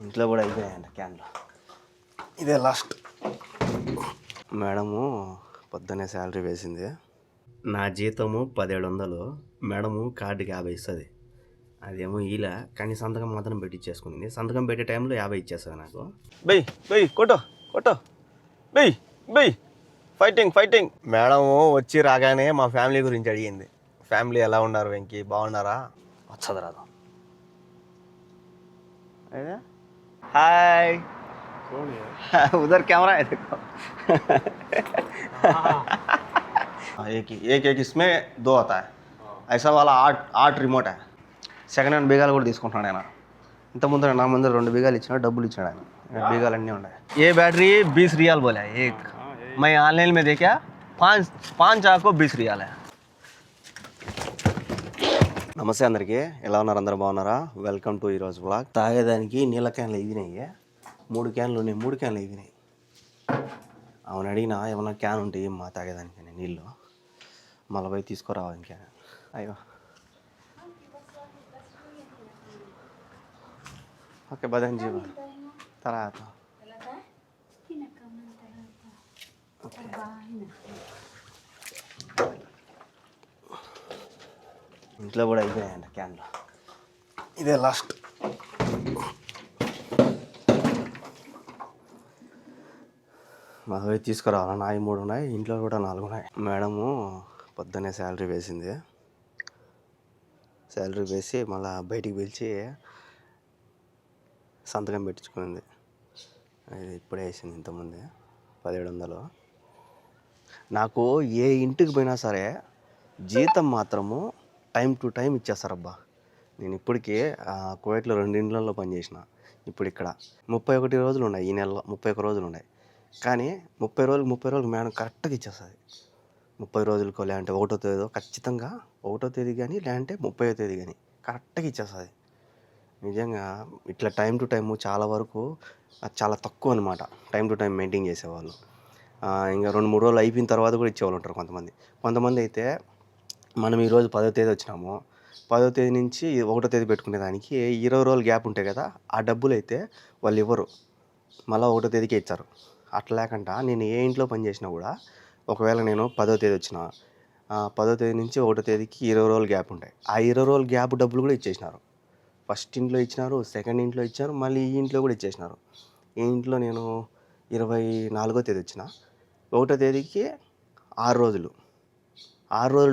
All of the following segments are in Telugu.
ఇంట్లో కూడా అయిపోయాయంట క్యాన్లో. ఇదే లాస్ట్. మేడము పొద్దున్నే శాలరీ వేసింది. నా జీతము 1700, మేడము కార్డుకి 50 ఇస్తుంది. అదేమో ఇలా కానీ సంతకం మాత్రం పెట్టించేసుకుంది. సంతకం పెట్టే టైంలో 50 ఇచ్చేస్తుంది నాకు. బై బై కొట్టో కొట్టో బై బై ఫైటింగ్. మేడము వచ్చి రాగానే మా ఫ్యామిలీ గురించి అడిగింది. ఫ్యామిలీ ఎలా ఉన్నారు వెంకీ, బాగున్నారా? వచ్చదు రాదు. हाय उधर कैमरा है देखो. एक इसमें 2 आता है. ऐसा वाला 8 रिमोट है. సెకండ్ హ్యాండ్ బీగాలు కూడా తీసుకుంటున్నాడు ఆయన. ఇంతకుముందు నా ముందు 2 బీగాలు ఇచ్చినా డబ్బులు ఇచ్చాడు ఆయన. బీగాలు అన్నీ ఉన్నాయి. ఏ బ్యాటరీ 20 रियाल बोला है एक. मैं ऑनलाइन में देखा 5 आपको 20 रियाल है. నమస్తే అందరికీ, ఎలా ఉన్నారు? అందరూ బాగున్నారా? వెల్కమ్ టు ఈరోజు వ్లాగ్. తాగేదానికి నీళ్ళ క్యాన్లు ఎగినాయి. 3 క్యాన్లు ఉన్నాయి. 3 క్యాన్లు ఎగినాయి. అవును, అడిగినా ఏమన్నా క్యాన్ ఉంటే ఏమ్మా తాగేదానికి నీళ్ళు, మళ్ళీ పోయి తీసుకురావాలి క్యాన్. అయ్యో ఓకే బదన్ జీవ తర్వాత ఇంట్లో కూడా అయిపోయాయంట క్యాన్లో. ఇదే లాస్ట్. మావి తీసుకురావాలి. నాయి 3 ఉన్నాయి, ఇంట్లో కూడా 4 ఉన్నాయి. మేడము పొద్దున్నే శాలరీ వేసింది. శాలరీ వేసి మళ్ళీ బయటికి పిలిచి సంతకం పెట్టించుకుంది. అది ఇప్పుడే వేసింది, ఇంతకుముందే 1700. నాకు ఏ ఇంటికి పోయినా సరే జీతం మాత్రము టైం టు టైం ఇచ్చేస్తారబ్బా. నేను ఇప్పటికీ కువైట్లో 2 ఇండ్లలో పనిచేసిన. ఇప్పుడు ఇక్కడ 31 రోజులు ఉన్నాయి. ఈ నెలలో 31 రోజులు ఉన్నాయి. కానీ 30 రోజులకు మేడం కరెక్ట్గా ఇచ్చేస్తుంది. 30 రోజులకో లేదంటే 1వ తేదీ ఖచ్చితంగా 1వ తేదీ కానీ లేదంటే 30వ తేదీ కానీ కరెక్ట్గా ఇచ్చేస్తుంది. నిజంగా ఇట్లా టైం టు టైము చాలా వరకు చాలా తక్కువ అనమాట. టైం టు టైం మెయింటైన్ చేసేవాళ్ళు. ఇంకా 2-3 రోజులు అయిపోయిన తర్వాత కూడా ఇచ్చేవాళ్ళు ఉంటారు కొంతమంది అయితే మనం ఈరోజు 10వ తేదీ వచ్చినాము, 10వ తేదీ నుంచి 1వ తేదీ పెట్టుకునే దానికి 20 రోజులు గ్యాప్ ఉంటాయి కదా, ఆ డబ్బులు అయితే వాళ్ళు ఇవ్వరు, మళ్ళీ 1వ తేదీకే ఇచ్చారు. అట్లా లేకుండా నేను ఏ ఇంట్లో పని చేసినా కూడా ఒకవేళ నేను 10వ తేదీ వచ్చిన 10వ తేదీ నుంచి 1వ తేదీకి 20 రోజులు గ్యాప్ ఉంటాయి. ఆ 20 రోజులు గ్యాప్ డబ్బులు కూడా ఇచ్చేసినారు. ఫస్ట్ ఇంట్లో ఇచ్చినారు, సెకండ్ ఇంట్లో ఇచ్చారు, మళ్ళీ ఈ ఇంట్లో కూడా ఇచ్చేసినారు. ఈ ఇంట్లో నేను 24వ తేదీ వచ్చిన 1వ తేదీకి 6 రోజులు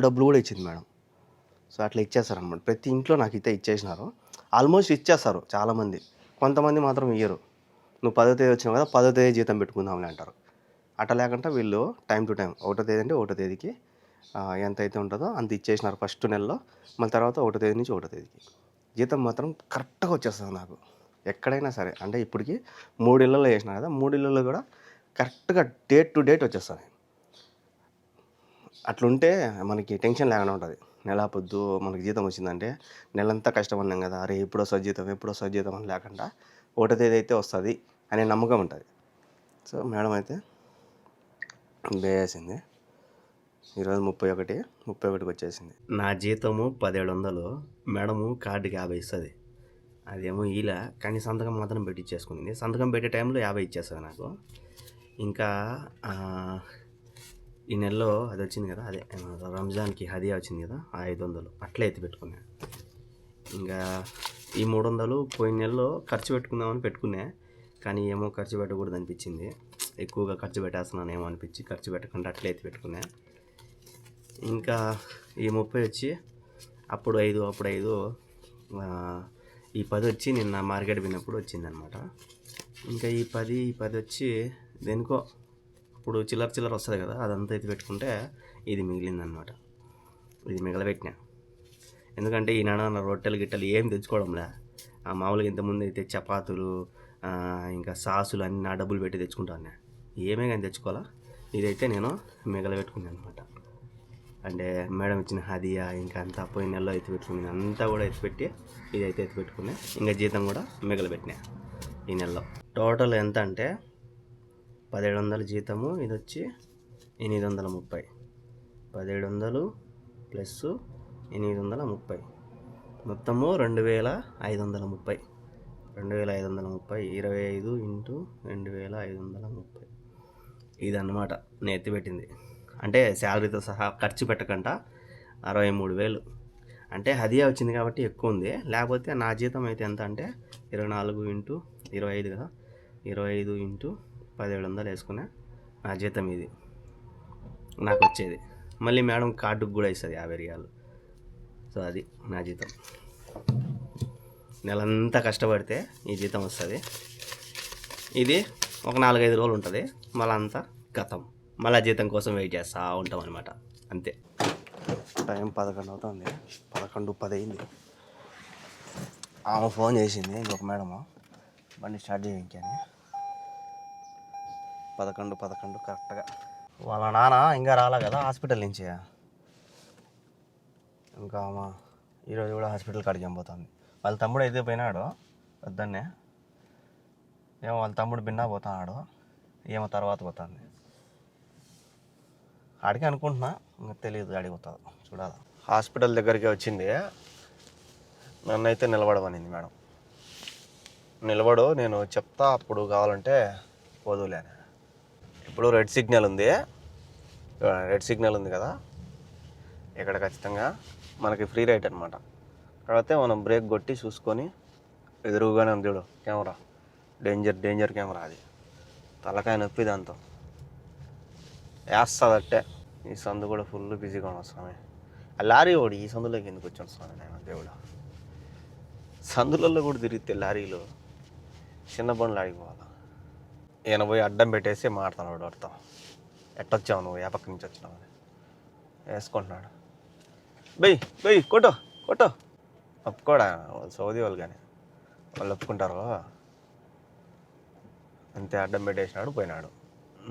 డబ్బులు కూడా ఇచ్చింది మేడం. సో అట్లా ఇచ్చేస్తారనమాట. ప్రతి ఇంట్లో నాకు అయితే ఇచ్చేసినారు. ఆల్మోస్ట్ ఇచ్చేస్తారు చాలామంది. కొంతమంది మాత్రం ఇయ్యరు. నువ్వు 10వ తేదీ వచ్చినావు కదా, 10వ తేదీ జీతం పెట్టుకుందాంలే అంటారు. అట్లా లేకుండా వీళ్ళు టైం టు టైం 1వ తేదీ అంటే 1వ తేదీకి ఎంత అయితే ఉంటుందో అంత ఇచ్చేసినారు ఫస్ట్ నెలలో. మళ్ళీ తర్వాత 1వ తేదీ నుంచి 1వ తేదీకి జీతం మాత్రం కరెక్ట్గా వచ్చేస్తుంది నాకు ఎక్కడైనా సరే. అంటే ఇప్పటికి 3 ఇళ్ళల్లో వేసినా కదా, 3 ఇళ్ళల్లో కూడా కరెక్ట్గా డేట్ టు డేట్ వచ్చేస్తుంది. అట్లుంటే మనకి టెన్షన్ లేకుండా ఉంటుంది. నెల పొద్దు మనకి జీతం వచ్చిందంటే నెలంతా కష్టపడినాం కదా, అరే ఎప్పుడో జీతం అని లేకుండా 1వ తేదీ అయితే వస్తుంది అనే నమ్మకం ఉంటుంది. సో మేడం అయితే వేసింది. ఈరోజు 31కి వచ్చేసింది. నా జీతము 1700, మేడము కార్డుకి 50 ఇస్తుంది. అదేమో ఇలా కానీ సంతకం మాత్రం పెట్టించేసుకుంది. సంతకం పెట్టే టైంలో 50 ఇచ్చేస్తుంది నాకు. ఇంకా ఈ నెలలో అది వచ్చింది కదా, అదే రంజాన్కి హదియా వచ్చింది కదా, ఆ 500 అట్లా ఎత్తి పెట్టుకున్నా. ఇంకా ఈ 300 పోయిన నెలలో ఖర్చు పెట్టుకుందామని పెట్టుకున్నా. కానీ ఏమో ఖర్చు పెట్టకూడదు అనిపించింది. ఎక్కువగా ఖర్చు పెట్టేస్తున్నానేమో అనిపించి ఖర్చు పెట్టకుండా అట్లా ఎత్తి పెట్టుకున్నా. ఇంకా ఈ 30 వచ్చి అప్పుడు 5 ఈ 10 వచ్చి నిన్న మార్కెట్ పోయినప్పుడు వచ్చిందనమాట. ఇంకా ఈ 10 వచ్చి దేనికో ఇప్పుడు చిల్లర వస్తుంది కదా, అదంతా ఎత్తి పెట్టుకుంటే ఇది మిగిలిందనమాట. ఇది మిగలబెట్టినా. ఎందుకంటే ఈ నడ రొట్టెలు గిట్టెలు ఏం తెచ్చుకోవడంలే. మామూలుగా ఇంతకుముందు అయితే చపాతీలు ఇంకా సాసులు అన్నీ నా డబ్బులు పెట్టి తెచ్చుకుంటాను. ఏమే కానీ తెచ్చుకోవాలా. ఇదైతే నేను మిగలబెట్టుకున్నాను అనమాట. అంటే మేడం ఇచ్చిన హదియా ఇంకా అంతా పోయిన నెలలో ఎత్తి పెట్టుకుని అంతా కూడా ఎత్తిపెట్టి ఇదైతే ఎత్తి పెట్టుకున్నా. ఇంకా జీతం కూడా మిగలబెట్టినా ఈ నెలలో. టోటల్ ఎంత అంటే 1700 జీతము, ఇది వచ్చి 830. 1700 ప్లస్ 830 మొత్తము 2530. 2530 25 ఇంటూ 2530 ఇదన్నమాట నేను ఎత్తిపెట్టింది. అంటే శాలరీతో సహా ఖర్చు పెట్టకుండా 63,000. అంటే హదియా వచ్చింది కాబట్టి ఎక్కువ ఉంది. లేకపోతే నా జీతం అయితే ఎంత అంటే 24 ఇంటూ 25 కదా, 25 ఇంటూ 1700 వేసుకునే నా జీతం ఇది నాకు వచ్చేది. మళ్ళీ మేడం కార్డుకు కూడా ఇస్తుంది 50 రియాలు. సో అది నా జీతం. నెలంతా కష్టపడితే ఈ జీతం వస్తుంది. ఇది ఒక 4-5 రోజులు ఉంటుంది, మళ్ళీ అంతా గతం. మళ్ళీ జీతం కోసం వెయిట్ చేస్తూ ఉంటాం అనమాట. అంతే. టైం 11 అవుతుంది, 11:10 అయింది. ఆమె ఫోన్ చేసింది ఇంకొక మేడము, బండి స్టార్ట్ చేయడానికి అని. 11 కరెక్ట్గా. వాళ్ళ నాన్న ఇంకా రాలే కదా హాస్పిటల్ నుంచి. ఇంకా అమ్మ ఈరోజు కూడా హాస్పిటల్ కాడికి ఏం పోతుంది. వాళ్ళ తమ్ముడు అయితే పోయినాడు వద్దన్నే. ఏమో వాళ్ళ తమ్ముడు బిన్నా పోతున్నాడు, ఏమో తర్వాత పోతుంది. ఆడికి అనుకుంటున్నా, ఇంకా తెలియదు ఆడికి పోతుంది, చూడాలి. హాస్పిటల్ దగ్గరికి వచ్చింది, నన్ను అయితే నిలబడమనింది మేడం. నిలబడు, నేను చెప్తా అప్పుడు కావాలంటే పోదులే. ఇప్పుడు రెడ్ సిగ్నల్ ఉంది, రెడ్ సిగ్నల్ ఉంది కదా ఇక్కడ ఖచ్చితంగా మనకి ఫ్రీ రైట్ అనమాట. కాబట్టి మనం బ్రేక్ కొట్టి చూసుకొని, ఎదురుగానే ఉంది చూడు కెమెరా, డేంజర్ కెమెరా, అది తలకాయ నొప్పి దాంతో వేస్తుందట్టే. ఈ సందు కూడా ఫుల్ బిజీగా ఉన్నాడు స్వామి. ఆ లారీ ఓడి ఈ సందులోకి ఎందుకు వచ్చాను స్వామి నేను దేవుడా. సందులలో కూడా తిరిగితే లారీలో చిన్న బండ్లు ఆడిపోవాలా. ఈయన పోయి అడ్డం పెట్టేసి మాడుతున్నాడు వాడితో, ఎట్టొచ్చావు నువ్వు, ఏ పక్క నుంచి వచ్చినావు అని వేసుకుంటున్నాడు. బై కొట్టో ఒప్పుకోడా, వాళ్ళు సౌదీ వాళ్ళు కానీ వాళ్ళు ఒప్పుకుంటారు. అంతే, అడ్డం పెట్టేసినాడు, పోయినాడు.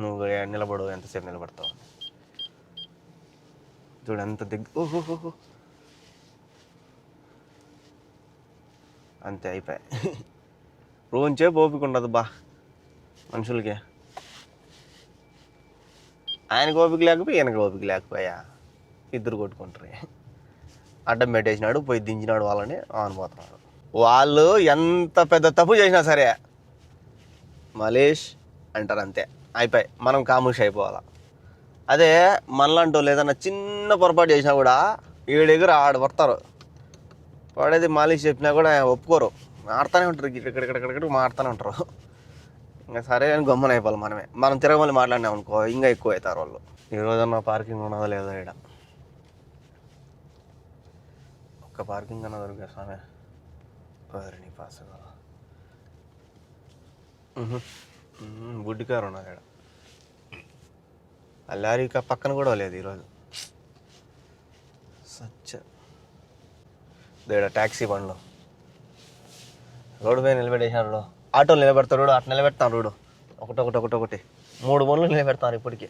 నువ్వు నిలబడు, ఎంతసేపు నిలబడతావు చూడు, ఎంత ఓహో అంతే, అయిపోయాయి. రోజుసేపు ఓపిక ఉండదు బా మనుషులకి. ఆయనకు ఓపిక లేకపోయి ఈయనకి ఓపిక లేకపోయా, ఇద్దరు కొట్టుకుంటారు. అడ్డం పెట్టేసినాడు, పోయి దించినాడు వాళ్ళని, ఆనిపోతున్నారు. వాళ్ళు ఎంత పెద్ద తప్పు చేసినా సరే మలేష్ అంటారు, అంతే, అయిపోయి. మనం కాముష్ అయిపోవాలా. అదే మనలాంటి వాళ్ళు ఏదన్నా చిన్న పొరపాటు చేసినా కూడా ఈడ దగ్గర ఆడ పడతారు. వాడేది మాలిష్ చెప్పినా కూడా ఒప్పుకోరు, మాడుతూనే ఉంటారు, ఇక్కడ మాడుతూనే ఉంటారు. ఇంకా సరే అని గమ్మున అయిపోవాలి మనమే. మనం తిరగమని మాట్లాడినాం అనుకో, ఇంకా ఎక్కువ అవుతారు వాళ్ళు. ఈరోజన్నా పార్కింగ్ ఉన్నదా లేదా ఇక్కడ, ఒక్క పార్కింగ్ అన్నా దొరికే స్వామి. నీ పాస్ బుడ్డి కారు ఉన్నది ఇక్కడ. ఆ లారీ పక్కన కూడా లేదు ఈరోజు. ఇక్కడ ట్యాక్సీ బండ్లు రోడ్డు పైన నిలబెట్టేసినారు. ఆటోలు నిలబెడతారు, అట్లా నిలబెడతాను రోడ్డు ఒకటి 3 బండ్లు నిలబెడతారు ఇప్పటికీ.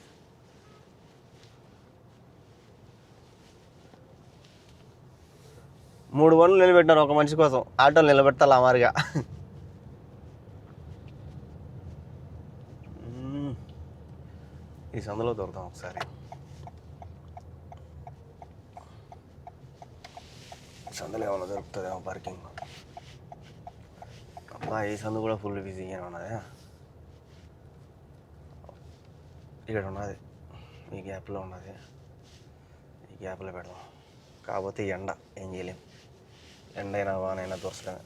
మూడు బండ్లు నిలబెట్టినారు ఒక మనిషి కోసం, ఆటోలు నిలబెడతారు అమారిగా. ఈ సందులో దొరుకుతాం ఒకసారి. సందులో ఏమన్నా దొరుకుతుందేమో పార్కింగ్. అబ్బా, ఈ సందు కూడా ఫుల్ బిజీగా ఉన్నది. ఇక్కడ ఉన్నది, ఈ గ్యాప్లో ఉన్నది, ఈ గ్యాప్లో పెడదాం. కాకపోతే ఎండ ఏం చేయలేం, ఎండ అయినా వానైనా దొరకదు.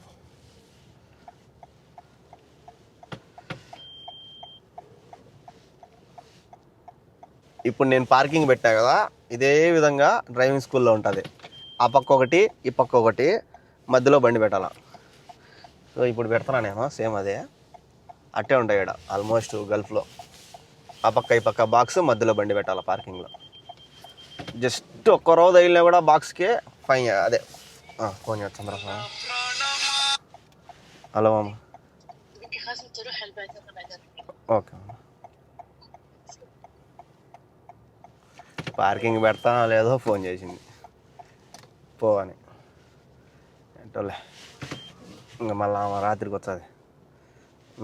ఇప్పుడు నేను పార్కింగ్ పెట్టా కదా, ఇదే విధంగా డ్రైవింగ్ స్కూల్లో ఉంటుంది. ఆ పక్క ఒకటి, ఈ పక్క ఒకటి, మధ్యలో బండి పెట్టాలా. సో ఇప్పుడు పెడుతున్నానేమో సేమ్ అదే, అట్టే ఉంటాయి ఇక్కడ ఆల్మోస్ట్ గల్ఫ్లో. ఆ పక్క ఈ పక్క బాక్స్, మధ్యలో బండి పెట్టాలా పార్కింగ్లో. జస్ట్ ఒక్క రోజు అయినా కూడా బాక్స్కే ఫైన్. అదే ఫోన్ చేస్తాను. హలో మామ, ఓకే అమ్మ. పార్కింగ్ పెడతానో లేదో ఫోన్ చేసింది పోవని. ఏంటోలే, ఇంకా మళ్ళీ ఆమె రాత్రికి వస్తుంది.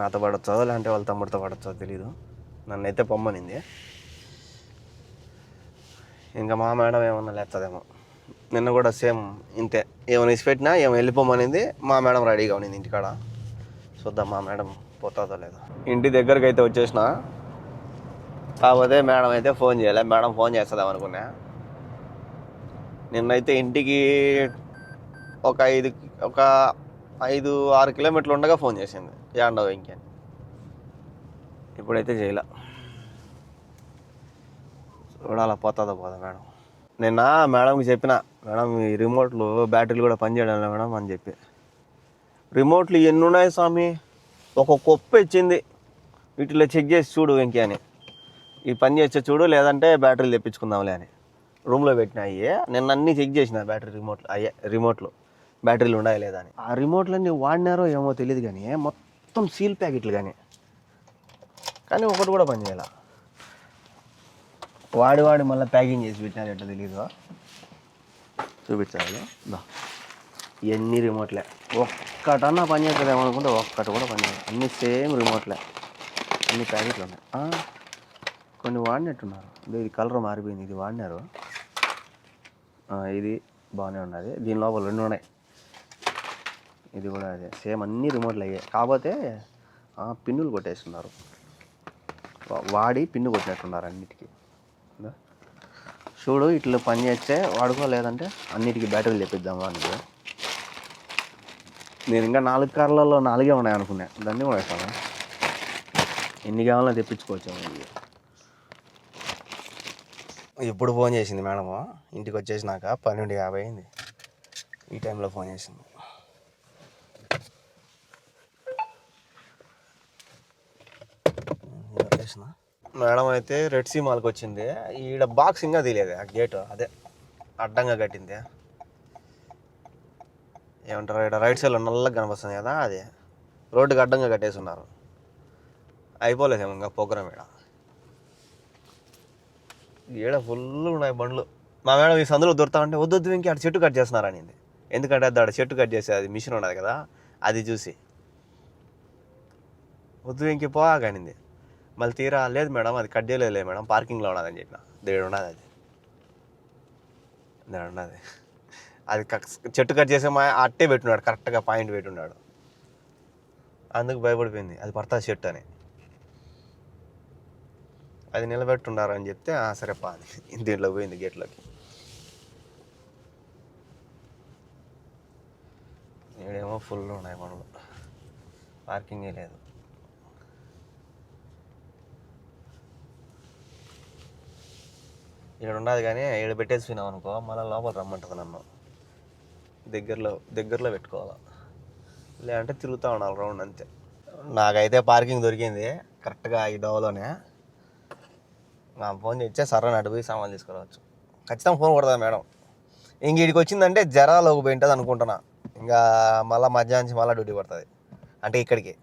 నాతో పడొచ్చో లేదంటే వాళ్ళ తమ్ముడితో పడొచ్చో తెలీదు. నన్ను అయితే పొమ్మనింది. ఇంకా మా మేడం ఏమన్నా లేస్తుందేమో. నిన్న కూడా సేమ్ ఇంతే, ఏమైనా ఇసిపెట్టినా ఏమో వెళ్ళిపోమనింది. మా మేడం రెడీగా ఉన్నింది ఇంటికాడ. చూద్దాం మా మేడం పోతుందో లేదో. ఇంటి దగ్గరికి అయితే వచ్చేసిన, కాకపోతే మేడం అయితే ఫోన్ చేయలే. మేడం ఫోన్ చేస్తుందాం అనుకున్నా. నిన్నైతే ఇంటికి ఒక 5-6 కిలోమీటర్లు ఉండగా ఫోన్ చేసింది, యాండో ఇంకే. ఇప్పుడైతే చేయలే. చూడాలా పోతుందో పోదా మేడం. నిన్న మేడంకి చెప్పిన, మేడం ఈ రిమోట్లు బ్యాటరీలు కూడా పనిచేయడం లేదు మేడం అని చెప్పి. రిమోట్లు ఎన్ని ఉన్నాయి స్వామి, ఒక కుప్ప ఇచ్చింది, వీటిలో చెక్ చేసి చూడు వెంకీ అని. ఈ పని చేస్తే చూడు, లేదంటే బ్యాటరీలు తెప్పించుకుందాంలే అని రూమ్లో పెట్టినాయి. నిన్న అన్నీ చెక్ చేసిన బ్యాటరీ రిమోట్లు బ్యాటరీలు ఉన్నాయి లేదా అని. ఆ రిమోట్లన్నీ వాడినారో ఏమో తెలియదు, కానీ మొత్తం సీల్ ప్యాకెట్లు కానీ ఒకటి కూడా పని చేయాల. వాడి మళ్ళీ ప్యాకింగ్ చేసి పెట్టినారు, ఎట్లా తెలీదు. చూపించాలి ఇవన్నీ రిమోట్లే. ఒక్కటన్నా పని చేస్తుందేమో అనుకుంటే ఒక్కటి కూడా పని చేయదు. అన్నీ సేమ్ రిమోట్లే, అన్ని ప్యాకెట్లు ఉన్నాయి. కొన్ని వాడినట్టున్నారు. ఇది కలర్ మారిపోయింది, ఇది వాడినారు. ఇది బాగానే ఉన్నది, దీని లోపల 2 ఉన్నాయి. ఇది కూడా అదే సేమ్, అన్ని రిమోట్లు అయ్యాయి. కాకపోతే పిన్నులు కొట్టేస్తున్నారు, వాడి పిన్ను కొట్టినట్టున్నారు అన్నిటికీ. చూడు ఇట్లా పని చేస్తే వాడుకో, లేదంటే అన్నిటికీ బ్యాటరీలు తెప్పిద్దామా అని. నేను ఇంకా 4 కార్లలో 4 ఉన్నాయి అనుకున్నా, దాన్ని కూడా వేస్తాను. ఎన్ని కావాలో తెప్పించుకోవచ్చు. ఎప్పుడు ఫోన్ చేసింది మేడము, ఇంటికి వచ్చేసినాక 12:50 అయింది. ఈ టైంలో ఫోన్ చేసింది. మేడం అయితే రెడ్ సీ మాల్కి వచ్చింది. ఈడ బాక్స్ ఇంకా తెలియదు, ఆ గేటు అదే అడ్డంగా కట్టింది. ఏమంటారు, ఇక్కడ రైట్ సైడ్లో నల్లగా కనిపిస్తుంది కదా, అది రోడ్డుకి అడ్డంగా కట్టేసి ఉన్నారు. అయిపోలేదు ఇంకా ప్రోగ్రామ్. ఈడ ఫుల్ ఉన్నాయి బండ్లు. మా మేడం ఈ సందులో దొరుకుతామంటే వద్దు ఇంక ఆడ చెట్టు కట్ చేస్తున్నారు అనింది. ఎందుకంటే అది ఆడ చెట్టు కట్ చేసే అది మిషన్ ఉన్నది కదా, అది చూసి వద్దు ఇంక పోగానింది. మళ్ళీ తీరా లేదు మేడం అది కట్ చేయలేదు మేడం, పార్కింగ్లో ఉన్నదని చెప్పిన. దేడు ఉన్నది అది చెట్టు కట్ చేసే మా అట్టే పెట్టున్నాడు, కరెక్ట్గా పాయింట్ పెట్టున్నాడు. అందుకు భయపడిపోయింది, అది పడుతుంది చెట్టు అని. అది నిలబెట్టున్నారు అని చెప్తే సరే పా అని దీంట్లో పోయింది గేట్లోకి. ఈడేమో ఫుల్ ఉన్నాయి పనులు, పార్కింగే లేదు. ఇక్కడ ఉన్నది కానీ ఇక్కడ పెట్టేసిపోయినాం అనుకో, మళ్ళీ లోపల రమ్మంటుంది నన్ను. దగ్గరలో పెట్టుకోవాలి, లేదంటే తిరుగుతూ ఉండాలి రౌండ్ అంతే. నాకైతే పార్కింగ్ దొరికింది కరెక్ట్గా ఈ డోలోనే. నా ఫోన్ చేస్తే సర్రని అడిపోయి సామాన్లు తీసుకురావచ్చు. ఖచ్చితంగా ఫోన్ కొడతా మేడం. ఇంక వీడికి వచ్చిందంటే జరాలోకి పోయింటుంది అనుకుంటున్నా. ఇంకా మళ్ళీ మధ్యాహ్నం మళ్ళీ డ్యూటీ పడుతుంది. అంటే ఇక్కడికి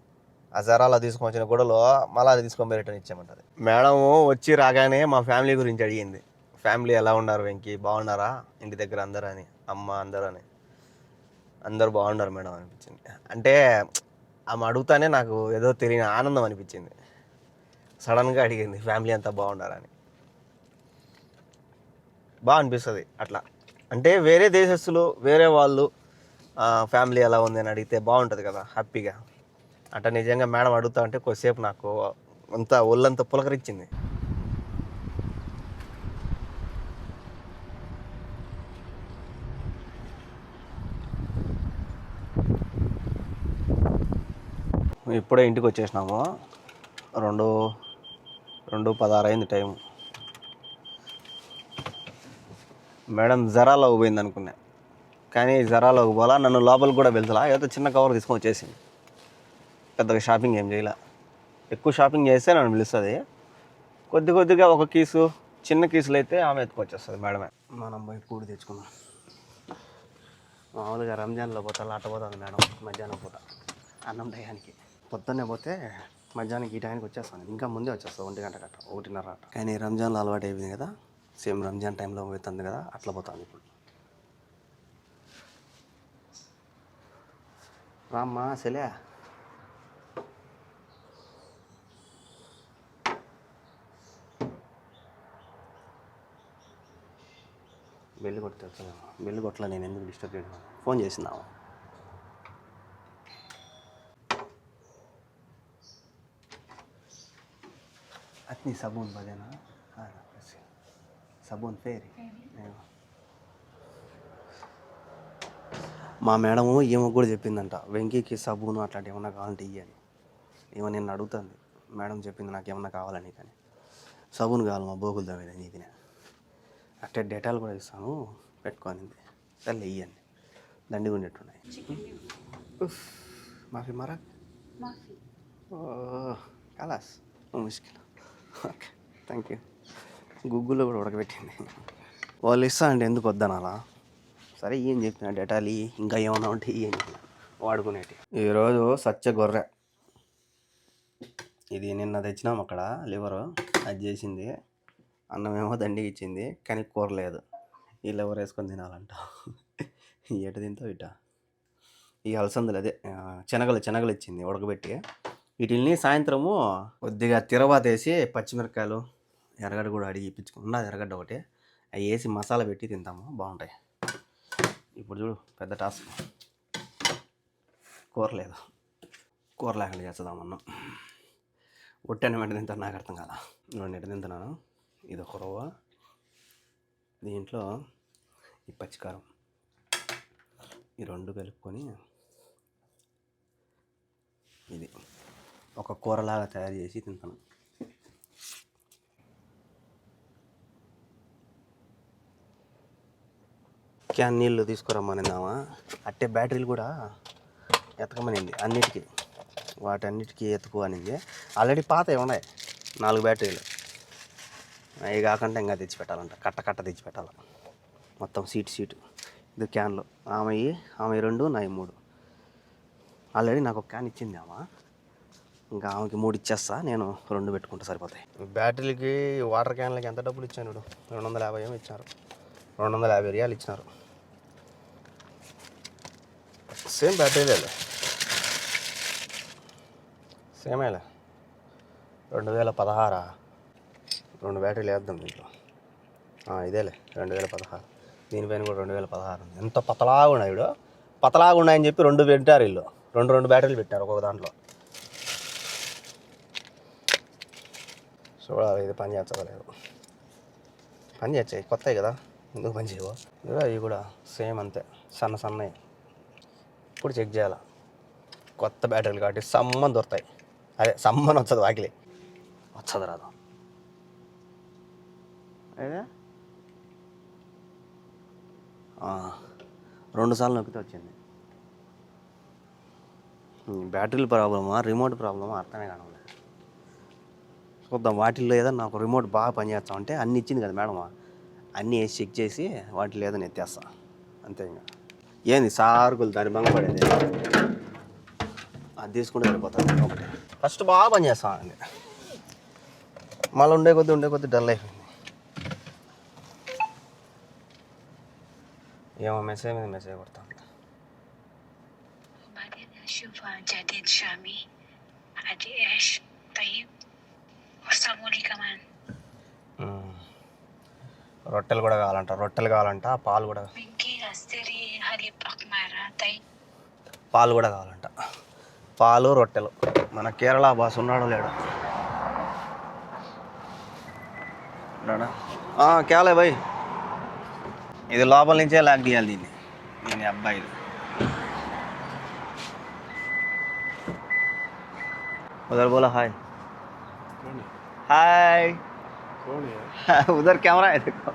ఆ జరాలో తీసుకొని వచ్చిన గొడవలో మళ్ళీ అది తీసుకొని రిటర్న్ ఇచ్చేయమంటుంది. మేడం వచ్చి రాగానే మా ఫ్యామిలీ గురించి అడిగింది. ఫ్యామిలీ ఎలా ఉన్నారు వెంకీ, బాగున్నారా ఇంటి దగ్గర అందరూ అని, అమ్మ అందరూ అని. అందరూ బాగున్నారు మేడం అనిపించింది. అంటే ఆమె అడుగుతానే నాకు ఏదో తెలియని ఆనందం అనిపించింది. సడన్గా అడిగింది ఫ్యామిలీ అంతా బాగున్నారని. బాగా అనిపిస్తుంది అట్లా. అంటే వేరే దేశస్తులు వేరే వాళ్ళు ఫ్యామిలీ ఎలా ఉంది అని అడిగితే బాగుంటుంది కదా, హ్యాపీగా. అంటే నిజంగా మేడం అడుగుతా అంటే కొద్దిసేపు నాకు అంతా ఒళ్ళంతా పులకరించింది. ఇప్పుడే ఇంటికి వచ్చేసినాము. 2:16 అయింది టైం. మేడం జరాలోకి పోయింది అనుకున్నా, కానీ జరాలోకి పోలా. నన్ను లోపలికి కూడా వెళ్తలా, ఏదో చిన్న కవర్ తీసుకొని వచ్చేసింది. పెద్దగా షాపింగ్ ఏం చేయలే. ఎక్కువ షాపింగ్ చేస్తే నన్ను పిలుస్తుంది. కొద్దిగా ఒక కీసు, చిన్న కీసులు అయితే ఆమె ఎత్తుకొచ్చేస్తుంది మేడమే. మనం పోయి పూడి తెచ్చుకున్నాం. మామూలుగా రంజాన్లో పోతా అట్ట పోతుంది మేడం. మధ్యాహ్నం పోతా అన్నం టయానికి. పొద్దున్నే పోతే మధ్యాహ్నానికి ఈ టైంకి వచ్చేస్తాను. ఇంకా ముందే వచ్చేస్తాను, 1 గంట గట్ట 1:30 గంట. కానీ రంజాన్లో అలవాటు అయిపోయింది కదా, సేమ్ రంజాన్ టైంలో పోతుంది కదా, అట్లా పోతాను ఇప్పుడు. రామ్మా సెలే. బెల్లి కొడితే వచ్చాను. బెల్లి కొట్టలా, నేను ఎందుకు డిస్టర్బ్ చేయడం. ఫోన్ చేసినావు. అతని సబూన్ బదేనా సబూన్ ఫేరీ. మా మేడము ఏమో కూడా చెప్పిందంట, వెంకీకి సబూను అట్లాంటివి ఏమన్నా కావాలంటే ఇయ్యని. ఏమో నిన్ను అడుగుతుంది, మేడం చెప్పింది నాకు ఏమన్నా కావాలని. కానీ సబూన్ కావాలి మా బోగులు దావేది నీతినే. అట్టే డేటాలు కూడా ఇస్తాను పెట్టుకోనింది. సర్లే ఇయ్యండి, దండిగా ఉండేట్టున్నాయి. మాఫీ మరా కలాస్ ముష్కిల్. Okay thank you. గూగుల్లో కూడా ఉడకబెట్టింది. వాళ్ళు ఇస్తా అంటే ఎందుకు వద్దనాలా? సరే ఏం చెప్పిన డేటాలు ఇంకా ఏమన్నా ఉంటే ఏం వాడుకునేటి. ఈరోజు సచ్చ గొర్రె ఇది. నిన్న తెచ్చినాం అక్కడ లివరు, అది చేసింది. అన్నమేమో దండికి ఇచ్చింది, కానీ కూర లేదు. ఈ లివర్ వేసుకొని తినాలంట. ఎట తింటావు ఇట. ఈ అలసందలు అదే శనగలు ఇచ్చింది ఉడకబెట్టి. వీటిని సాయంత్రము కొద్దిగా తిరవాత వేసి పచ్చిమిరపకాయలు ఎర్రగడ్డ కూడా అడిగి ఇప్పించుకున్నా. ఎర్రగడ్డ ఒకటి అవి వేసి మసాలా పెట్టి తింటాము, బాగుంటాయి. ఇప్పుడు చూడు పెద్ద టాస్క్, కూర లేదు. కూర లేకుండా చేద్దామన్నాం. ఒట్టన్న వెంట తింటాను, నాకు అర్థం కదా. నేను ఎట్ట తింటున్నాను. ఇది ఒక రవ్వ, దీంట్లో ఈ పచ్చికారం, ఈ రెండు కలుపుకొని ఇది ఒక కూరలాగా తయారు చేసి తింటాను. క్యాన్ నీళ్ళు తీసుకురమ్మనిందామా, అట్టే బ్యాటరీలు కూడా ఎతకమనింది అన్నిటికీ. వాటన్నిటికీ ఎత్తుకు అనింది. ఆల్రెడీ పాతవి ఉన్నాయి 4 బ్యాటరీలు. అవి కాకుండా ఇంకా తెచ్చిపెట్టాలంట, కట్ట తెచ్చిపెట్టాలి మొత్తం సీటు. ఇది క్యాన్లు ఆమె 2, నాయి 3. ఆల్రెడీ నాకు ఒక క్యాన్ ఇచ్చింది ఆమె, ఇంకా ఆమెకి 3 ఇచ్చేస్తా, నేను 2 పెట్టుకుంటా సరిపోతాయి. బ్యాటరీలకి వాటర్ క్యాన్లకి ఎంత డబ్బులు ఇచ్చాను? 250 ఏమో ఇచ్చారు, 250 రియాలు ఇచ్చినారు. సేమ్ బ్యాటరీలే, సేమేలే. 2016 2 బ్యాటరీలు వేద్దాం దీంట్లో. ఇదేలే 2016. దీనిపైన కూడా 2016 ఉంది. ఎంత పతలాగా ఉన్నాయి వీడు, పతలాగా ఉన్నాయని చెప్పి 2 పెట్టారు వీళ్ళు. 2 బ్యాటరీలు పెట్టారు ఒక్కొక్క దాంట్లో. చూడాలి ఇది పని చేస్తా లేదు. పని చేస్తాయి, కొత్తవి కదా, ఎందుకు పని చేయవు? ఇవి కూడా సేమ్ అంతే, సన్నవి. ఇప్పుడు చెక్ చేయాలి. కొత్త బ్యాటరీలు కాబట్టి సమ్మని దొరుకుతాయి. అదే సమ్మని వచ్చదు, వాకిలి వచ్చదు రాదు. అదే 2 సార్లు నొక్కితే వచ్చింది. బ్యాటరీల ప్రాబ్లమా రిమోట్ ప్రాబ్లమా అర్థమే కావడం. చూద్దాం వాటిల్లో ఏదన్నా నాకు రిమోట్ బాగా పనిచేస్తామంటే అన్నీ ఇచ్చింది కదా మేడం, అన్నీ వేసి చెక్ చేసి వాటిలో ఏదైనా ఎత్తేస్తా అంతే. ఇంకా ఏంది సార్కులు దాన్ని భంగపడేది, అది తీసుకుంటే సరిపోతుంది. ఒకటి ఫస్ట్ బాగా పనిచేస్తామండి, మళ్ళీ ఉండే కొద్దీ డల్ అయిపోయింది. ఏమో మెసేజ్ మీద మెసేజ్ కొడతాను. రొట్టెలు కూడా కావాలంట, పాలు కూడా కావాలంట. పాలు రొట్టెలు. మన కేరళ బాస్ ఉన్నాడో లేడో? కేవలే భయ్, ఇది లోపల నుంచే లాక్ తీయాలి దీన్ని అబ్బాయి. उधर बोला हाय हाय, उधर कैमरा है देखो.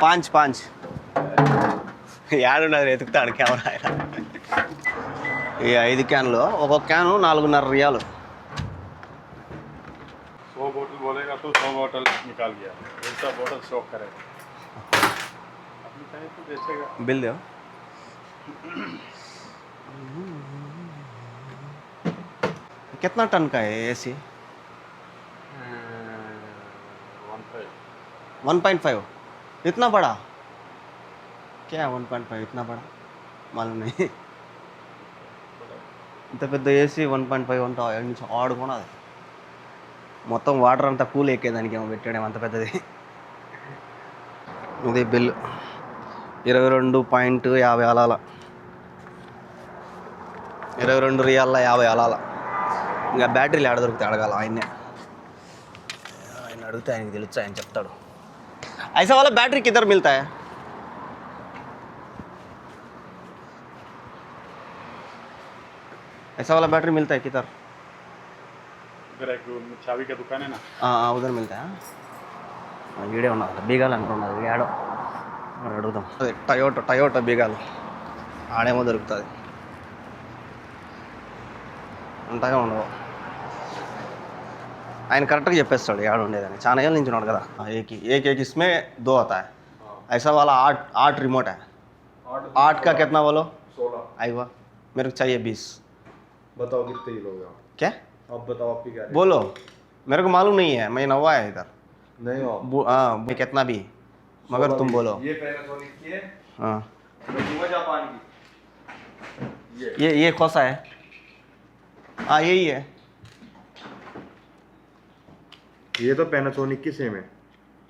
पांच ఏడున్నది ఎతుకుతాడు కెమెరా ఆయన. ఈ 5 క్యాన్లు, ఒక్కొక్క క్యాను 4.5 రియాలు. 100 बोतल बोलेगा तो 100 बोतल निकाल गया, ऐसा बोतल स्टॉक करेगा अपनी टाइम तो बेचेगा. बिल दो. कितना टन का है एसी? 1.5. इतना बड़ा क्या? 1.5 इतना बड़ा मालूम नहीं. ఇంత పెద్ద ఏసీ 1.5 అంటే ఆడుకున్నది. మొత్తం వాటర్ అంతా కూల్ ఎక్కేదానికి ఏమో పెట్టాడేమో అంత పెద్దది. ఇది బిల్ 22.50 అలా. 22 రియాల 50 అలాల. ఇంకా బ్యాటరీలు ఎక్కడ దొరికితే అడగాల ఆయన అడిగితే ఆయనకి తెలుసు, ఆయన చెప్తాడు. ऐसा वाला बैटरी किधर मिलता है? ऐसा वाला बैटरी मिलता है किधर? इधर एक चाबी का दुकान है ना, हाँ उधर मिलता है. ఈడే ఉన్నారు బీగాలు అంటున్నది ఏడో మరి అడుగుదాం. అదే టయోటా బీగాలు ఆడేమో దొరుకుతుంది, అంతగా ఉండవు. ఆయన కరెక్ట్గా చెప్పేస్తాడు ఏడు ఉండేదని, చాలా ఏళ్ళ నుంచి ఉన్నాడు కదా. एक इसमें 2 आता है. ऐसा वाला 8 रिमोट है. 8 का कितना बोलो? 16. आएगा मेरे को चाहिए 20. बताओ कितने ही लोगे आप? क्या आप बताओ आपकी क्या बोलो, मेरे को मालूम नहीं है, मैं नवा है इधर. नहीं हो हाँ कितना भी, मगर तुम बोलो. ये पैनासोनिक की है, हाँ वो जापान की. ये कौन सा है? हाँ यही है. ये तो पैनासोनिक की सेम है.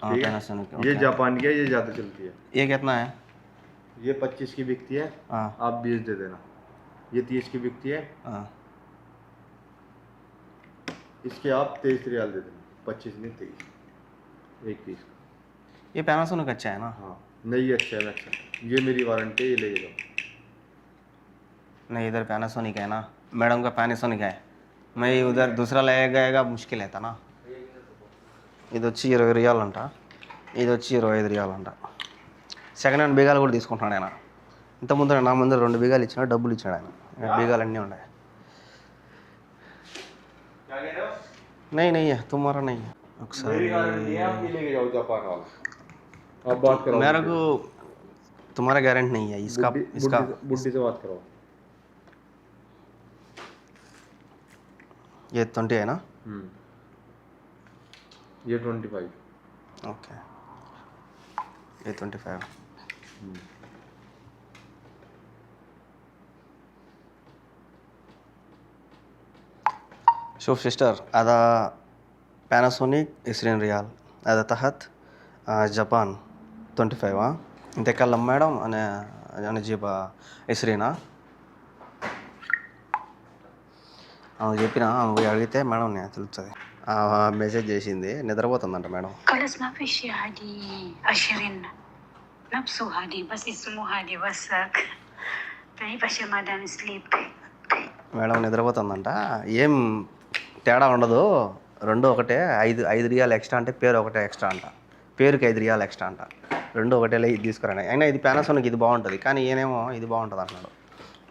हाँ ठीक है? Panasonic, ये okay. जापान की है, ये ज़्यादा चलती है. ये कितना है? ये 25 की बिकती है, हाँ आप 20 दे देना. ये 30 की बिकती है, हाँ इसके आप 23 रियाल दे देना. 25 नहीं 23, एक पीस का. ये पैनासोनिक अच्छा है ना? हाँ नहीं ये अच्छा है, अच्छा. ये मेरी वारंटी है, ये ले जाओ. नहीं इधर पैनासोनिक है ना, मैडम का पैनासोनिक है. मैं उधर दूसरा ले गएगा मुश्किल है ना. ఇది వచ్చి 20 రియాలు అంట, ఇది వచ్చి 25 రియాలు అంట. సెకండ్ హ్యాండ్ బీగాలు కూడా తీసుకుంటున్నాడు ఆయన. ఇంతకుముందు నా ముందు 2 బీగాలు ఇచ్చిన డబ్బులు ఇచ్చాడు ఆయన. బీగాలు అన్నీ ఉన్నాయి. नहीं नहीं है तुम्हारा नहीं है. मेरी गारंटी है, आप ये लेके जाओ जापान वाला. आप बात करो. मेरे को तुम्हारा गारंटी नहीं है इसका. इसका बुड्ढी से बात करो. ये 20 है ना? ये 25. ओके ये 25. شوف سيستر هذا باناسونيك 20 ريال, هذا تحت جابان 25. انت تكلم مادام انا اجيب 20. ఆమె చెప్పిన ఆమె పోయి అడిగితే మేడం నేను తెలుస్తుంది. మెసేజ్ చేసింది, నిద్రపోతుందంట మేడం. خلاص ما في شيء هادي 20 نفسه هادي بس اسمه هادي وسك طيب عشان ما دام سليب. మేడం నిద్రపోతుందంట, ఏం తేడా ఉండదు, రెండు ఒకటే. 5 రియాలు ఎక్స్ట్రా అంటే పేరు ఒకటే ఎక్స్ట్రా అంట, పేరుకి 5 రియాలు ఎక్స్ట్రా అంట. రెండు ఒకటేలా ఇది తీసుకురాను. అయినా ఇది పానాసోనిక్ ఇది బాగుంటుంది, కానీ ఈయనేమో ఇది బాగుంటుంది అంటున్నాడు.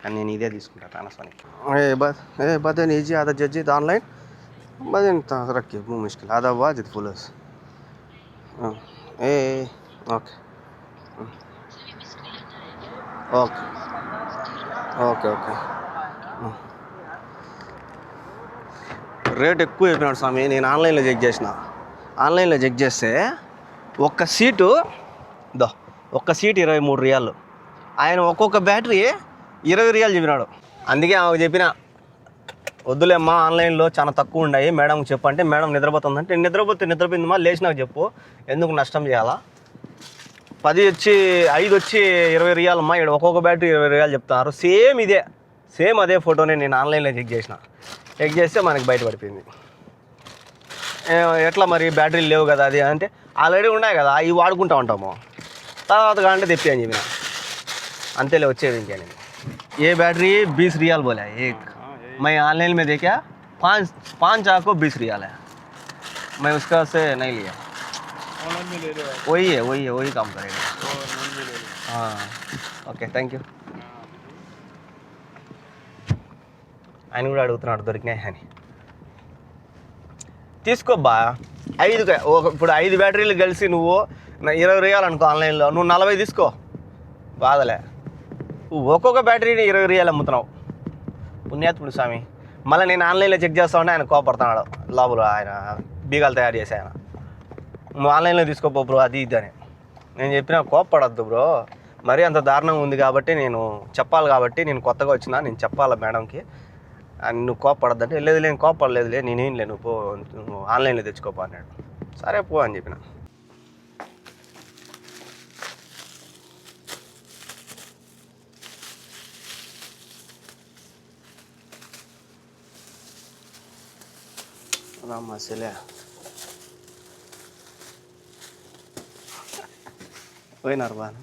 కానీ నేను ఇదే తీసుకుంటాను Panasonic. بعدين يجي هذا جديد online بعدين تركب مو مشكلة. هذا واجد فلوس. ايه اوكي اوكي okay okay. Rate ఎక్కువ చెప్పినాడు స్వామి. నేను ఆన్లైన్లో చెక్ చేస్తే ఒక్క సీటు 23 రియాలు. ఆయన ఒక్కొక్క బ్యాటరీ 20 రియాలు చెప్పినాడు. అందుకే ఆమెకు చెప్పిన వద్దులేమ్మా ఆన్లైన్లో చాలా తక్కువ ఉన్నాయి, మేడంకి చెప్పంటే మేడం నిద్రపోతుందంటే నిద్రపోయిందమ్మా లేచి నాకు చెప్పు, ఎందుకు నష్టం చేయాలా. 5 వచ్చి 20 రియాలమ్మా, ఇక్కడ ఒక్కొక్క బ్యాటరీ 20 రియాలు చెప్తున్నారు. సేమ్ అదే ఫోటోనే నేను ఆన్లైన్లో చెక్ చేస్తే మనకి బయటపడిపోయింది. ఎట్లా మరి బ్యాటరీలు లేవు కదా అది అంటే, ఆల్రెడీ ఉన్నాయి కదా ఇవి వాడుకుంటూ ఉంటాము, తర్వాత కాంటే తెప్పి అని చెప్పిన. అంతేలే వచ్చేది ఇంకే. నేను ఏ బ్యాటరీ 20 रियाल बोला है एक. मैं ऑनलाइन में देखा 5 आपको 20 रियाल है. मैं उसका से नहीं लिया. ऑनलाइन में ले लो. वही काम करेगा. ऑनलाइन में ले लो. हाँ ఓకే థ్యాంక్ యూ. ఆయన కూడా అడుగుతున్నాడు దొరికినాయి అని. తీసుకోబ్బా 5 ఇప్పుడు 5 బ్యాటరీలు కలిసి నువ్వు 20 రియాలు అనుకో, ఆన్లైన్లో నువ్వు 40 తీసుకో, బాధలే. ఒక్కొక్క బ్యాటరీని 20 రియాలు అమ్ముతున్నావు, పుణ్యాత్ముడు స్వామి. మళ్ళీ నేను ఆన్లైన్లో చెక్ చేస్తా ఉంటే ఆయన కోపడుతున్నాడు లోపల, ఆయన బీగాలు తయారు చేసే ఆయన. నువ్వు ఆన్లైన్లో తీసుకోపో బ్రో అది ఇది అని. నేను చెప్పిన కోపపడద్దు బ్రో, మరీ అంత దారుణంగా ఉంది కాబట్టి నేను చెప్పాలి, కాబట్టి నేను కొత్తగా వచ్చినా నేను చెప్పాలి మేడంకి, నువ్వు కోపపడద్దంటే లేదు నేను కోపడలేదులే నేనేం లేదు నువ్వు పో, నువ్వు ఆన్లైన్లో తెచ్చుకోపో అన్నాడు. సరే పో అని చెప్పిన. రామ్మా సెలే పోయినారు బాగా.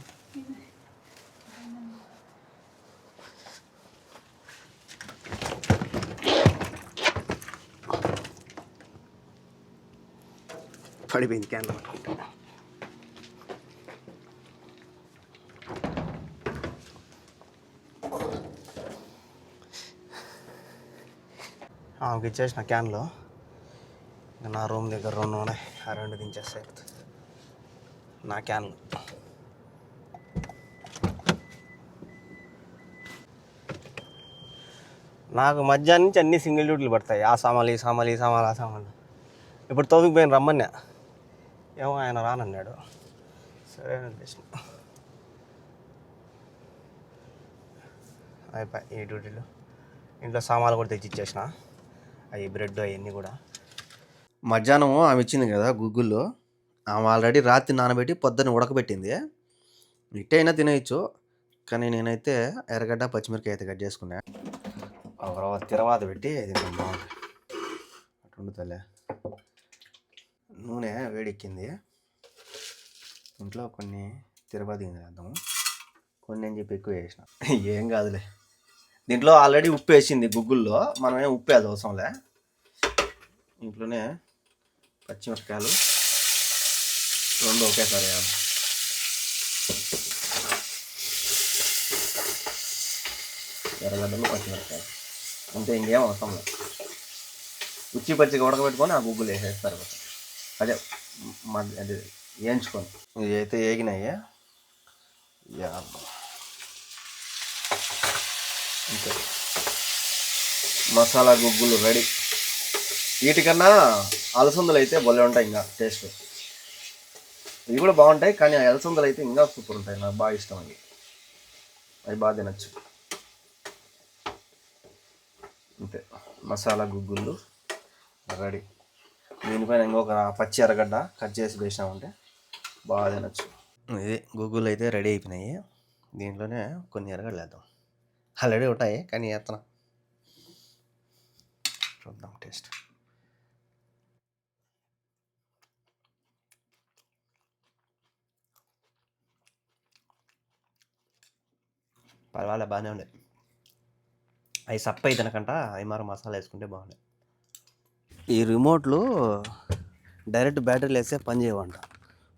పడిపోయింది క్యాన్ పట్టుకుంటే. ఆమెకి ఇచ్చేసిన క్యాన్లో నా రూమ్ దగ్గర 2 ఉన్నాయి. ఆ 2 దించేస్తే అయిపోతుంది నా క్యాన్లు. నాకు మధ్యాహ్నం నుంచి అన్ని సింగిల్ డ్యూటీలు పడతాయి. ఆ సామాన్లు ఈ సామాన్లు ఈ సామాన్లు ఆ సామాన్లు. ఇప్పుడు తోపికి పోయిన రమ్మన్నా, ఏమో ఆయన రానన్నాడు. సరే అని ఉద్దేశం. అయిపోయి ఈ డ్యూటీలు. ఇంట్లో సామాన్లు కూడా తెచ్చి ఇచ్చేసిన, అవి బ్రెడ్ అవన్నీ కూడా. మధ్యాహ్నం ఆమె ఇచ్చింది కదా గుగ్గుల్లో, ఆమె ఆల్రెడీ రాత్రి నానబెట్టి పొద్దున్న ఉడకబెట్టింది. ఇట్టయినా తినేయచ్చు, కానీ నేనైతే ఎర్రగడ్డ పచ్చిమిరకాయ అయితే కట్ చేసుకున్నా. ఒక తిరవాత పెట్టి ఇది బాగుంది అటు వండుతలే. నూనె వేడెక్కింది, ఇంట్లో కొన్ని తిరవాత వేద్దాము, కొన్ని అని చెప్పి ఎక్కువ వేసిన. ఏం కాదులే, దీంట్లో ఆల్రెడీ ఉప్పు వేసింది గుగ్గుల్లో, మనమేం ఉప్పు వేయాల్సిన అవసరంలే. ఇంట్లోనే పచ్చిమిరపకాయలు 2 ఒకేసారి వేయాలి. ఎర్రగడ్డలు పచ్చిమిరపకాయలు అంతే, ఇంకేం అవసరం లేదు. ఉచ్చి పచ్చిగా ఉడకబెట్టుకొని ఆ గుగ్గులు వేసేస్తారు. అదే అదే వేయించుకొని ఇవి అయితే వేగినాయి. అంతే, మసాలా గుగ్గులు రెడీ. వీటికన్నా అలసందలు అయితే భలే ఉంటాయి, ఇంకా టేస్ట్. ఇవి కూడా బాగుంటాయి, కానీ అలసందలు అయితే ఇంకా సూపర్ ఉంటాయి. నాకు బాగా ఇష్టం అవి, అవి బాగా తినచ్చు. అంతే, మసాలా గుగ్గులు రెడీ. దీనిపైన ఇంకొక పచ్చి ఎర్రగడ్డ కట్ చేసి వేసినామంటే బాగా తినచ్చు. ఇది గుగ్గులు అయితే రెడీ అయిపోయినాయి. దీంట్లోనే కొన్ని ఎర్రగడ్డలు వేద్దాం. ఆల్రెడీ ఉంటాయి కానీ వేస్తున్నా, చూద్దాం టేస్ట్. పర్వాలే, బాగానే ఉన్నాయి. అవి సప్ప అయితే తినకంట, అవి మరి మసాలా వేసుకుంటే బాగున్నాయి. ఈ రిమోట్లు డైరెక్ట్ బ్యాటరీలు వేస్తే పని చేయవంట.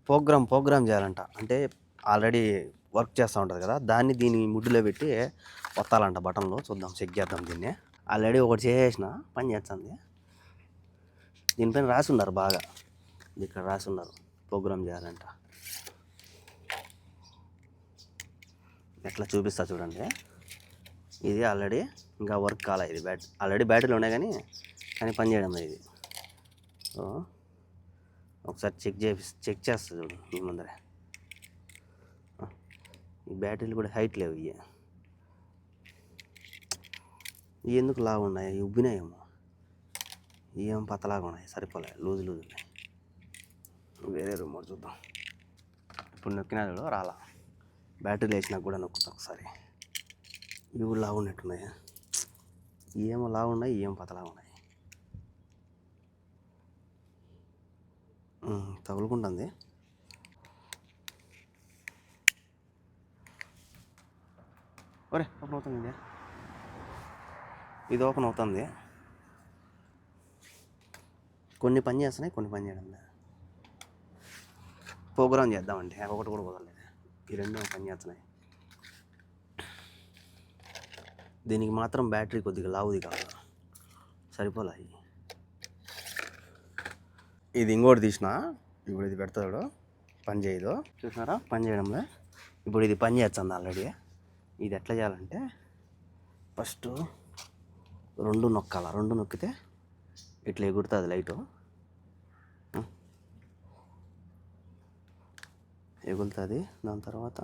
ప్రోగ్రామ్ చేయాలంట. అంటే ఆల్రెడీ వర్క్ చేస్తూ ఉంటుంది కదా, దాన్ని దీని ముడ్డులో పెట్టి వత్తాలంట బటన్లో. చూద్దాం, చెక్ చేద్దాం దీన్ని. ఆల్రెడీ ఒకటి చేసేసిన, పని చేస్తుంది. దీనిపైన రాసి ఉన్నారు బాగా, ఇక్కడ రాసి ఉన్నారు ప్రోగ్రామ్ చేయాలంట. ఎట్లా చూపిస్తా చూడండి. ఇది ఆల్రెడీ ఇంకా వర్క్ కాలే. ఇది ఆల్రెడీ బ్యాటరీలు ఉన్నాయి కానీ పని చేయడం లేదు ఇది. సో ఒకసారి చెక్ చేస్తా చూడు ఈ ముందరే. ఈ బ్యాటరీలు కూడా హైట్ లేవు. ఇవి ఎందుకు లావు ఉన్నాయి, ఉబ్బినాయేమో. ఏం పతలాగా ఉన్నాయి, సరిపోలే, లూజ్ ఉన్నాయి. వేరే రిమోట్ చూద్దాం. ఇప్పుడు నొక్కినా చూడు రాలా. బ్యాటరీలు వేసినాక కూడా నొక్కుతాం ఒకసారి. ఇవి కూడా లావు ఉన్నట్టున్నాయి. ఏమో లావు ఉన్నాయి, ఏం పతలాగా ఉన్నాయి. తగులుకుంటుంది. ఒరే ఓపెన్ అవుతుంది, ఇది ఓపెన్ అవుతుంది. కొన్ని పని చేస్తున్నాయి, కొన్ని పని చేయడం లేదు. ప్రోగ్రామ్ చేద్దామంటే ఒకటి కూడా కుదరలేదు. ఈ 2 పని చేస్తున్నాయి. దీనికి మాత్రం బ్యాటరీ కొద్దిగా లావుది కాదు, సరిపోలే. ఇది ఇంకోటి తీసిన, ఇప్పుడు ఇది పెడతాడు, పని చేయదు. చూసినారా, పని చేయడంలో. ఇప్పుడు ఇది పని చేస్తుంది ఆల్రెడీ. ఇది ఎట్లా చేయాలంటే ఫస్ట్ 2 నొక్కాల. 2 నొక్కితే ఇట్లా ఎగురుతుంది లైటు. ఎగురుతుంది. దాని తర్వాత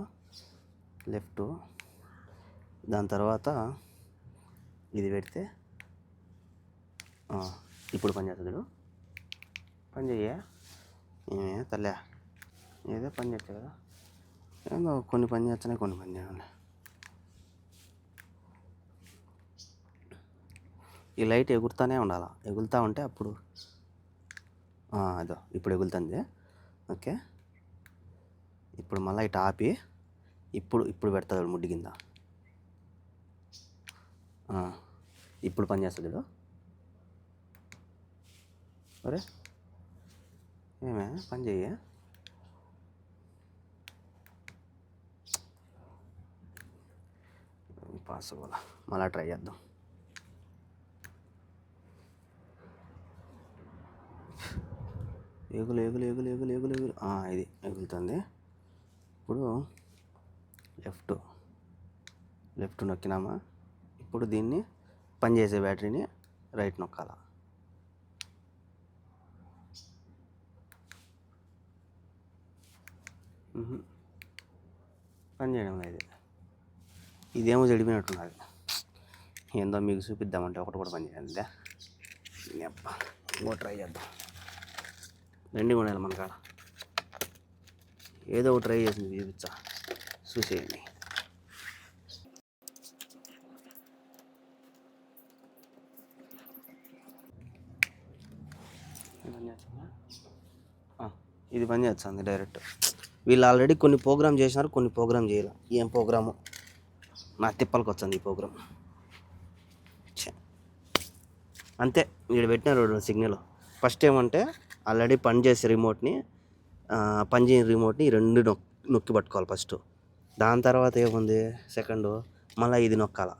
లెఫ్ట్, దాని తర్వాత ఇది పెడితే ఇప్పుడు పని చేస్తుంది. పని చెయ్య తల్లే, ఏదో పని చేస్తా కదా. ఏదో కొన్ని పని చేస్తున్నాయి, కొన్ని పని చేయాలి. ఈ లైట్ ఎగురుతూనే ఉండాలి. ఎగురుతూ ఉంటే అప్పుడు అదో ఇప్పుడు ఎగులుతుంది. ఓకే, ఇప్పుడు మళ్ళీ ఇటు ఆపి ఇప్పుడు పెడతాడు ముడ్డి కింద. ఇప్పుడు పని చేస్తుంది చూడు. అరే ఏమే పని చెయ్యి. పాస్ అవ్వాలా, మళ్ళీ ట్రై చేద్దాం. ఎగులు ఎగులు ఎగులు ఎగులు ఎగులు ఎగులు ఇది ఎగులుతుంది. ఇప్పుడు లెఫ్ట్ నొక్కినామా, ఇప్పుడు దీన్ని పనిచేసే బ్యాటరీని రైట్ నొక్కాల. పని చేయడం లేదు. ఇదేమో చెడిపోయినట్టున్నది. ఏందో మీకు చూపిద్దామంటే ఒకటి కూడా పని చేయాలి. ఇంకో ట్రై చేద్దాం. రెండు ఉండాలి మన కాడ. ఏదో ఒకటి ట్రై చేసింది చూపించా, చూసేయండి. ఇది పని చేస్తుంది డైరెక్ట్. వీళ్ళు ఆల్రెడీ కొన్ని ప్రోగ్రామ్ చేసినారు, కొన్ని ప్రోగ్రామ్ చేయాలి. ఏం ప్రోగ్రాము నా తిప్పలకి వచ్చింది ఈ ప్రోగ్రామ్. అంతే, వీడు పెట్టినారు సిగ్నల్. ఫస్ట్ ఏమంటే ఆల్రెడీ పనిచేసే రిమోట్ని పనిచేయని రిమోట్ని రెండు నొక్కి పట్టుకోవాలి ఫస్ట్. దాని తర్వాత ఏముంది సెకండ్ మళ్ళీ ఇది నొక్కాల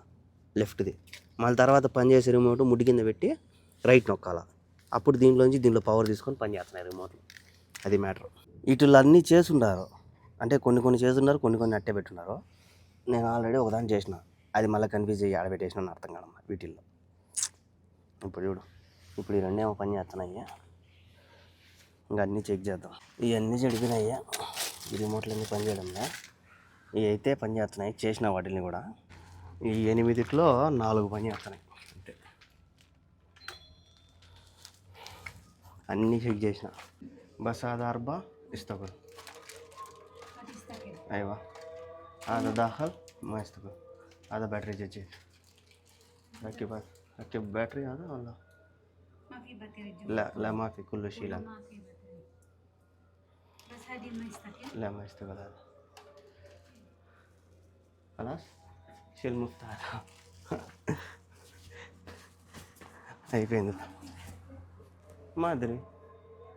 లెఫ్ట్ది. మళ్ళీ తర్వాత పనిచేసే రిమోట్ ముడ్డి కింద పెట్టి రైట్ నొక్కాల. అప్పుడు దీంట్లో పవర్ తీసుకొని పని చేస్తున్నాయి రిమోట్లు. అది మ్యాటర్. వీటిల్లో అన్నీ చేసుండారు, అంటే కొన్ని చేసున్నారు, కొన్ని అట్టే పెట్టున్నారు. నేను ఆల్రెడీ ఒకదాన్ని చేసిన, అది మళ్ళీ కన్ఫ్యూజ్ అయ్యి ఆడబెట్టేసిన అర్థం కాదమ్మా వీటిల్లో. ఇప్పుడు చూడు, ఇప్పుడు ఈ రెండేమో పని చేస్తున్నాయి. ఇంకా అన్నీ చెక్ చేద్దాం. ఇవన్నీ చెడిపోయినాయ్యా, ఈ రిమోట్లు అన్నీ పని చేయడంలో. ఇవి అయితే పని చేస్తున్నాయి, చేసిన వాటిని కూడా. ఈ 8లో 4 పని చేస్తున్నాయి అంతే. అన్నీ చెక్ చేసిన. बस आधा अरबा इस्तकल अयवा आधा दाखल मैं इस्तकल आधा बैटरी जचे रखी बात रखी बैटरी आधा वाला لا ما في كله شيلها بس هذه ما يستقل. لا ما يستقل هذا خلاص شيل المفتاح هاي فين ما ادري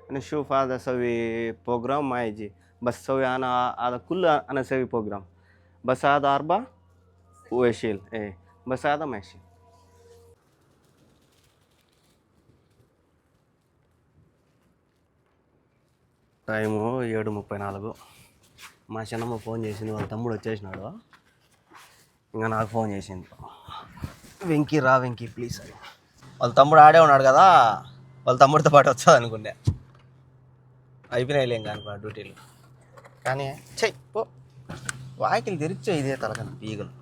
انا اشوف هذا اسوي بروجرام ما يجي بس سوي انا هذا كله انا اسوي بروجرام بس هذا 4 ويشيل ايه بس هذا ما يشيل. టైము 7:34. మా చిన్నమ్మ ఫోన్ చేసింది, వాళ్ళ తమ్ముడు వచ్చేసినాడు. ఇంకా నాకు ఫోన్ చేసింది, వెంకీ రా వెంకీ ప్లీజ్ అని. వాళ్ళ తమ్ముడు ఆడే ఉన్నాడు కదా, వాళ్ళ తమ్ముడితో పాటు వచ్చాది అనుకున్నా. అయిపోయినాయిలే ఇంకా అనుకున్నా డ్యూటీలు. కానీ చెయ్యి పో, వాకిలు తెరిచే ఇదే తలకని ఈగలు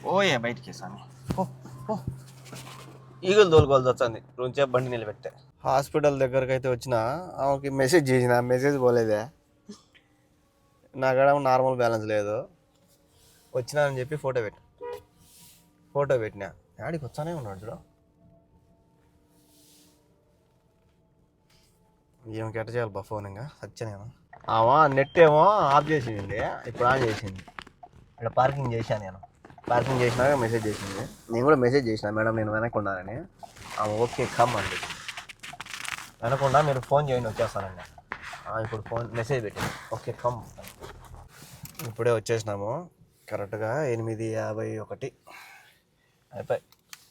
పోయే బయటికి వేసాను. పో పో, ఈగలు తోలుకోవాల్సి వచ్చింది రూంచేపు బండి నిలబెట్టే. హాస్పిటల్ దగ్గరకు అయితే వచ్చిన ఆమెకి మెసేజ్ చేసిన, మెసేజ్ పోలేదే. నాకాడ నార్మల్ బ్యాలెన్స్ లేదు. వచ్చినానని చెప్పి ఫోటో పెట్టినా. ఆడికి వచ్చానే ఉన్నాడు చూడ. ఏమి ఎట్ట చేయాలి బా ఫోన్, ఇంకా సత్యనేమో. నెట్ ఏమో ఆఫ్ చేసింది, ఇప్పుడు ఆన్ చేసింది. ఇక్కడ పార్కింగ్ చేశాను నేను. పార్కింగ్ చేసినాక మెసేజ్ చేసింది. నేను కూడా మెసేజ్ చేసిన, మేడం నేను వెనక్కి ఉన్నానని. ఓకే కమ్ అండి, వెనకుండా మీరు ఫోన్ చేయండి వచ్చేస్తానండి. ఇప్పుడు ఫోన్ మెసేజ్ పెట్టింది, ఓకే కమ్. ఇప్పుడే వచ్చేసినాము కరెక్ట్గా 8:51 అయిపోయి.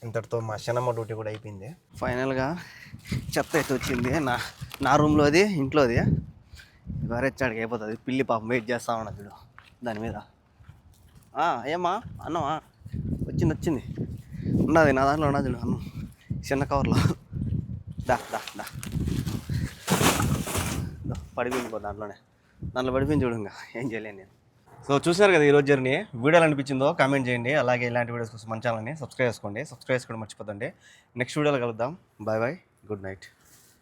ఇంతటితో మా చిన్నమ్మ డ్యూటీ కూడా అయిపోయింది. ఫైనల్గా చెత్త అయితే వచ్చింది నా రూమ్లోది, ఇంట్లోది. వరెచ్చాడికి అయిపోతుంది. పిల్లి పాపం వెయిట్ చేస్తా ఉన్నా చూడు దాని మీద. ఏమా అన్నమా వచ్చింది ఉన్నది నా దాంట్లో ఉన్నది చూడు అన్నం, చిన్న కవర్లో. దా పడిపోయింది దాంట్లో పడిపోయింది చూడు. ఇంకా ఏం చేయలేను నేను. సో చూసారు కదా ఈరోజు జర్నీ. వీడియోలు అనిపించిందో కామెంట్ చేయండి. అలాగే ఇలాంటి వీడియోస్ కోసం మన ఛానల్ని సబ్స్క్రైబ్ చేసుకోండి మర్చిపోతండి. నెక్స్ట్ వీడియోలో కలుద్దాం. Bye good night.